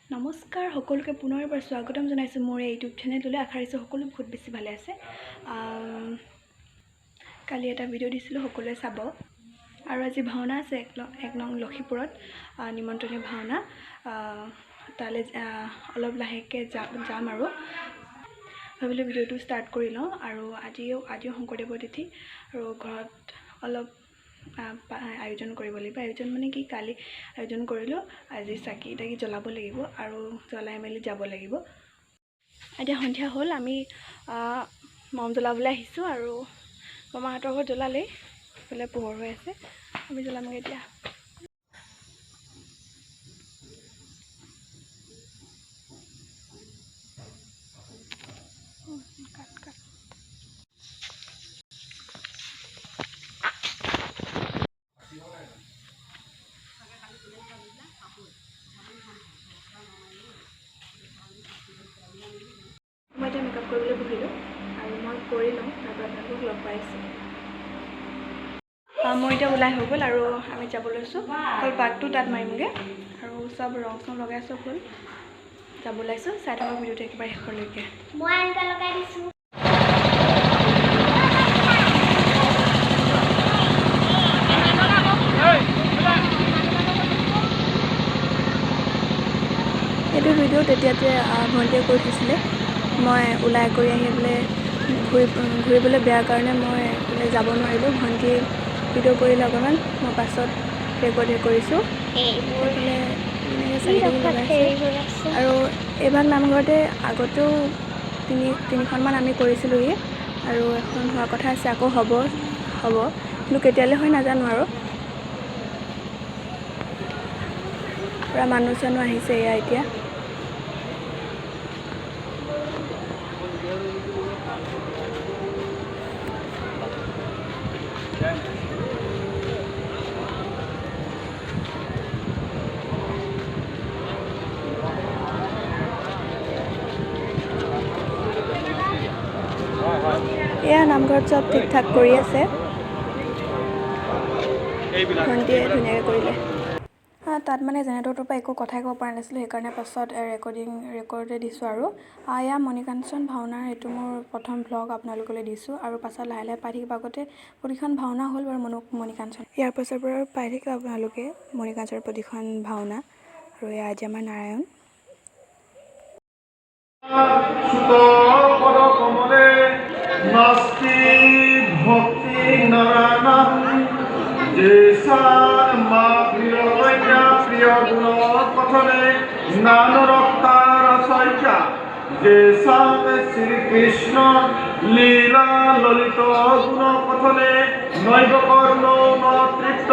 নমস্কাৰ সকলোকে পুনৰ এবাৰ স্বাগতম জনাইছোঁ মোৰ ইউটিউব চেনেললৈ। আশা কৰিছোঁ সকলো বহুত বেছি ভালে আছে। কালি এটা ভিডিঅ' দিছিলোঁ, সকলোৱে চাব। আৰু আজি ভাওনা আছে এক নং লক্ষীপুৰত, নিমন্ত্ৰণীয় ভাওনা। তালৈ অলপ লাহেকৈ যাম আৰু ভাবিলোঁ ভিডিঅ'টো ষ্টাৰ্ট কৰি লওঁ। আৰু আজিও শংকৰদেৱৰ তিথি আৰু ঘৰত অলপ আয়োজন কৰিব লাগিব। আয়োজন মানে কি, কালি আয়োজন কৰিলোঁ, আজি চাকি তাকি জ্বলাব লাগিব আৰু জ্বলাই মেলি যাব লাগিব। এতিয়া সন্ধিয়া হ'ল, আমি মম জ্বলাবলৈ আহিছোঁ আৰু মামাহঁতৰ ঘৰত জ্বলালেই, এইফালে পোহৰ হৈ আছে, আমি জ্বলামগৈ এতিয়া। মই এতিয়া মেকআপ কৰিবলৈ বহিলোঁ আৰু মই কৰি লওঁ, তাৰপৰা আপোনালোকক লগ পাইছোঁ। মই এতিয়া ওলাই হৈ গ'ল আৰু আমি যাব লৈছোঁ। অকল পাকটো তাত মাৰিমগৈ আৰু চব ৰং চং লগাই চব হ'ল, যাব ওলাইছোঁ। চাই থকা ভিডিঅ'টো একেবাৰে শেষলৈকে। মই আনকা লগাই দিছোঁ। এইটো ভিডিঅ' তেতিয়াতে ভণ্টিয়ে কৰি থৈছিলে। মই ওলাই কৰি আহি পেলাই ঘূৰিবলৈ বেয়া কাৰণে মই যাব নোৱাৰিলোঁ। ভণ্টিয়ে ভিডিঅ' কৰিলে অকণমান, মই পাছত ৰেকৰ্ড কৰিছোঁ। এইফালে চাকি তাকি লগাইছোঁ। আৰু এইভাগ নামঘৰতে আগতেও তিনিখনমান আমি কৰিছিলোঁহি আৰু এখন হোৱা কথা আছে, আকৌ হ'ব কিন্তু কেতিয়ালৈ হয় নাজানো। আৰু পূৰা মানুহ চানুহ আহিছে এয়া এতিয়া। এয়া নামঘৰত চব ঠিক ঠাক কৰি আছে, ভণ্টিয়ে ধুনীয়াকৈ কৰিলে। তাত মানে জেনেৰেটৰটোৰ পৰা একো কথাই ক'ব পৰা নাছিলোঁ, সেইকাৰণে পাছত ৰেকৰ্ডে দিছোঁ। আৰু এয়া মণিকাঞ্চন ভাওনাৰ এইটো মোৰ প্ৰথম ভ্লগ আপোনালোকলৈ দিছোঁ। আৰু পাছত লাহে লাহে পাই থাকিব। আগতে প্ৰতিখন ভাওনা হ'ল বাৰু মণিকাঞ্চন, ইয়াৰ পাছৰ পৰা পাই থাকিব আপোনালোকে মণিকাঞ্চনৰ প্ৰতিখন ভাওনা। আৰু এয়া আজি আমাৰ নাৰায়ণ। শ্ৰীকৃষ্ণ লীলা ললিত গুণ কথনে নৈব কৰ্ণ ন তৃপ্ত।